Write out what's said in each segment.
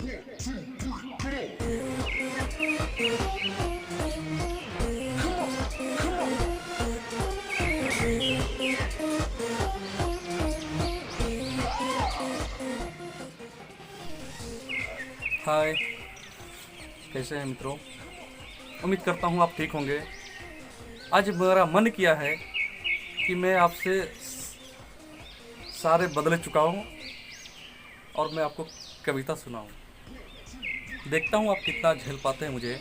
हाय, कैसे हैं मित्रों। उम्मीद करता हूँ आप ठीक होंगे। आज मेरा मन किया है कि मैं आपसे सारे बदले चुका हूँ और मैं आपको कविता सुनाऊँ। देखता हूँ आप कितना झेल पाते हैं मुझे।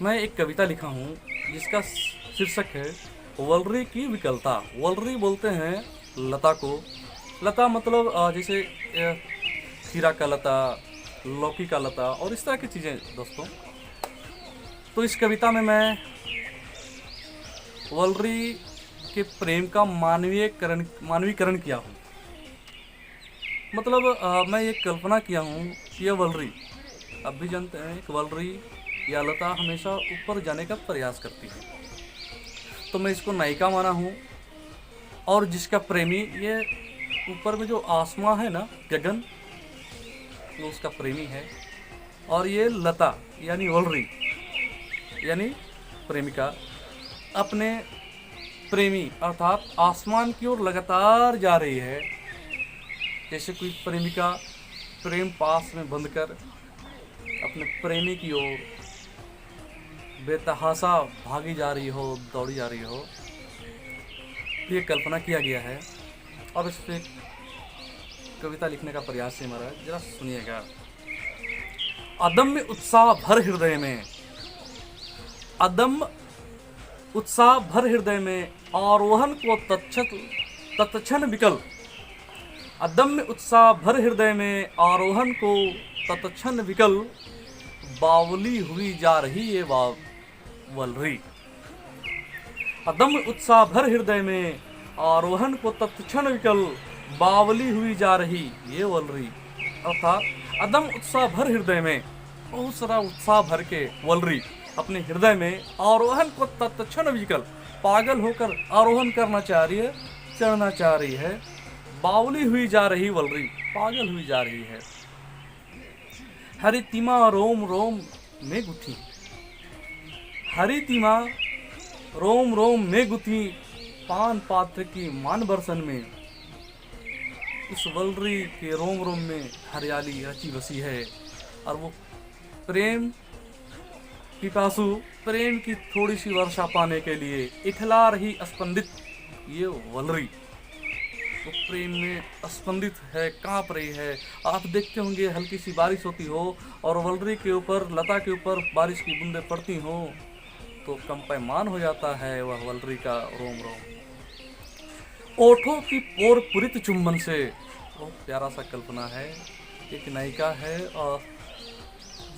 मैं एक कविता लिखा हूँ जिसका शीर्षक है वलरी की विकलता। वलरी बोलते हैं लता को। लता मतलब जैसे खीरा का लता, लौकी का लता और इस तरह की चीज़ें दोस्तों। तो इस कविता में मैं वलरी के प्रेम का मानवीकरण किया हूँ। मतलब मैं ये कल्पना किया हूँ कि यह वलरी, आप भी जानते हैं एक वलरी या लता हमेशा ऊपर जाने का प्रयास करती है, तो मैं इसको नायिका माना हूँ। और जिसका प्रेमी ये ऊपर में जो आसमां है ना, गगन, वो उसका प्रेमी है। और ये लता यानी वलरी यानी प्रेमिका अपने प्रेमी अर्थात आसमान की ओर लगातार जा रही है। जैसे कोई प्रेमिका प्रेम पास में बंद कर अपने प्रेमी की ओर बेतहाशा भागी जा रही हो, दौड़ी जा रही हो। ये कल्पना किया गया है और इस पर कविता लिखने का प्रयास है हमारा। जरा सुनिएगा। अदम्य उत्साह भर हृदय में, अदम्य उत्साह भर हृदय में आरोहण को तत्क्षण विकल। अदम्य उत्साह भर हृदय में आरोहण को तत्क्षण विकल, बावली हुई जा रही ये वलरी। अदम्य उत्साह भर हृदय में आरोहण को तत्क्षण विकल, बावली हुई जा रही ये वलरी। अर्थात अदम उत्साह भर हृदय में, बहुत सारा उत्साह भर के वलरी अपने हृदय में आरोहण को तत्क्षण विकल, पागल होकर आरोहण करना चाह रही है, चढ़ना चाह रही है। बावली हुई जा रही वलरी, पागल हुई जा रही है। हरितिमा रोम रोम में गुथी, हरितिमा रोम रोम में गुथी, पान पात्र की मान बरसन में। उस वलरी के रोम रोम में हरियाली रची बसी है और वो प्रेम पिपासु, प्रेम की थोड़ी सी वर्षा पाने के लिए इठला रही स्पंदित ये वलरी। वो प्रेम में स्पंदित है, कांप रही है। आप देखते होंगे हल्की सी बारिश होती हो और वलरी के ऊपर, लता के ऊपर बारिश की बूंदें पड़ती हो तो कंपायमान हो जाता है वह वलरी का रोम रोम। ओठों की पोर पुरित चुंबन से, बहुत प्यारा सा कल्पना है। एक नायिका है और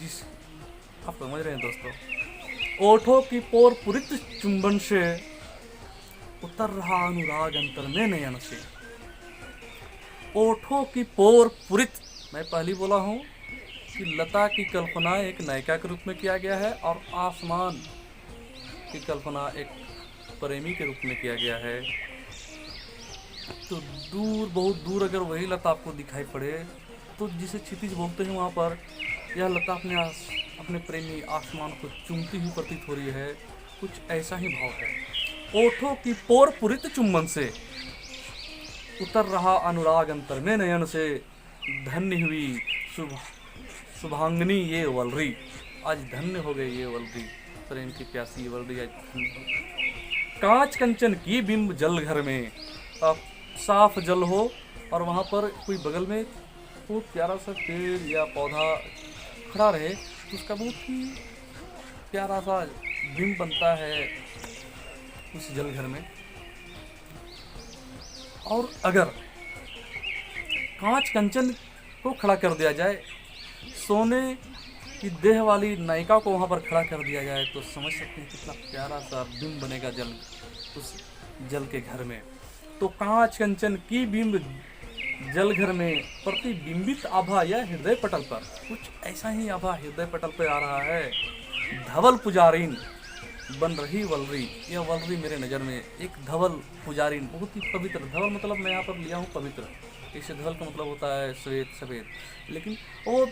जिस, आप समझ रहे हैं दोस्तों। ओठों की पोर पुरित चुंबन से उतर रहा अनुराग अंतर में नयन से। ओठों की पोर पुरित, मैं पहले बोला हूँ कि लता की कल्पना एक नायिका के रूप में किया गया है और आसमान की कल्पना एक प्रेमी के रूप में किया गया है। तो दूर, बहुत दूर अगर वही लता आपको दिखाई पड़े तो जिसे क्षितिज बोलते हैं वहाँ पर यह लता अपने प्रेमी आसमान को चूमती हुई प्रतीत हो रही है। कुछ ऐसा ही भाव है। ओठों की पोर पुरित चुंबन से उतर रहा अनुराग अंतर में नयन से, धन्य हुई शुभांगनी ये वलरी। आज धन्य हो गई ये वलरी, प्रेम की प्यासी वलरी आज धन्य हो गई। कांच कंचन की बिंब जल घर में, अब साफ जल हो और वहाँ पर कोई बगल में बहुत प्यारा सा पेड़ या पौधा खड़ा रहे तो उसका बहुत ही प्यारा सा बिंब बनता है उस जल घर में। और अगर कांच कंचन को खड़ा कर दिया जाए, सोने की देह वाली नायिका को वहाँ पर खड़ा कर दिया जाए तो समझ सकते हैं कितना प्यारा सा बिंब बनेगा जल, उस जल के घर में। तो कांच कंचन की बिंब जल घर में प्रतिबिंबित आभा या हृदय पटल पर, कुछ ऐसा ही आभा हृदय पटल पर आ रहा है। धवल पुजारीन बन रही वलरी, यह वलरी मेरे नज़र में एक धवल पुजारीन, बहुत ही पवित्र, धवल मतलब मैं यहाँ पर लिया हूँ पवित्र, इसे धवल का मतलब होता है श्वेत सफ़ेद, लेकिन वो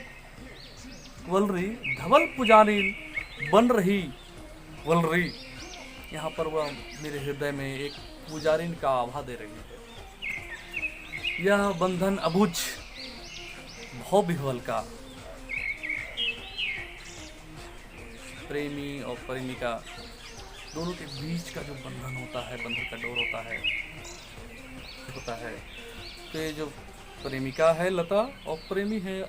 वलरी धवल पुजारी बन रही वलरी, यहाँ पर वह मेरे हृदय में एक पुजारिन का आभा दे रही है। यह बंधन अबुझ भव विह्वल का, प्रेमी और प्रेमिका दोनों के बीच का जो बंधन होता है, बंधन का डोर होता है। तो ये जो प्रेमिका है लता और प्रेमी है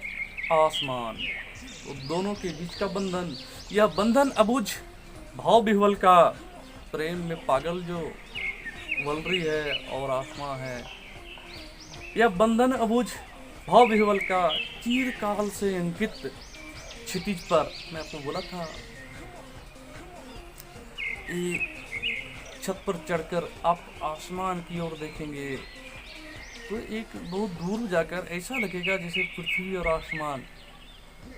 आसमान, तो दोनों के बीच का बंधन, यह बंधन अबुझ भाव विह्वल का, प्रेम में पागल जो वलरी है और आसमां है, यह बंधन अबुझ भाव विह्वल का, चिरकाल से अंकित क्षितिज पर। मैं आपको बोला था छत पर चढ़कर आप आसमान की ओर देखेंगे तो एक बहुत दूर जाकर ऐसा लगेगा जैसे पृथ्वी और आसमान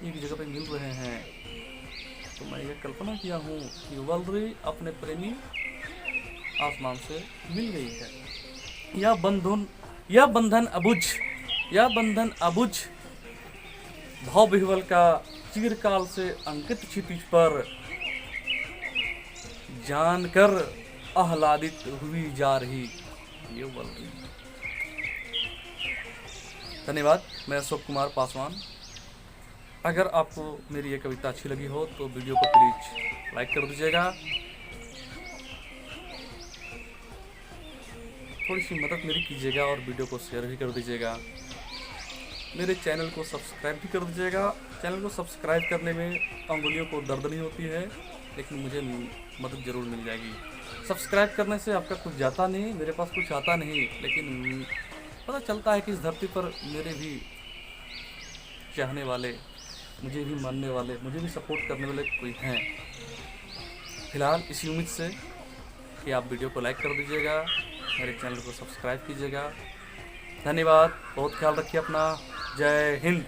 एक जगह पे मिल रहे हैं। तो मैं ये कल्पना किया हूँ कि वलरी अपने प्रेमी आसमान से मिल गई है। यह बंधन अबुझ भाव विह्वल का, चिरकाल से अंकित क्षितिज पर, जानकर आह्लादित हुई जा रही ये वलरी। धन्यवाद। मैं अशोक कुमार पासवान। अगर आपको मेरी ये कविता अच्छी लगी हो तो वीडियो को प्लीज लाइक कर दीजिएगा, थोड़ी सी मदद मेरी कीजिएगा और वीडियो को शेयर भी कर दीजिएगा। मेरे चैनल को सब्सक्राइब भी कर दीजिएगा। चैनल को सब्सक्राइब करने में अंगुलियों को दर्द नहीं होती है, लेकिन मुझे मदद ज़रूर मिल जाएगी। सब्सक्राइब करने से आपका कुछ जाता नहीं, मेरे पास कुछ आता नहीं, लेकिन पता चलता है कि इस धरती पर मेरे भी चाहने वाले, मुझे भी मानने वाले, मुझे भी सपोर्ट करने वाले कोई हैं। फिलहाल इसी उम्मीद से कि आप वीडियो को लाइक कर दीजिएगा, मेरे चैनल को सब्सक्राइब कीजिएगा। धन्यवाद। बहुत ख्याल रखिए अपना। जय हिंद।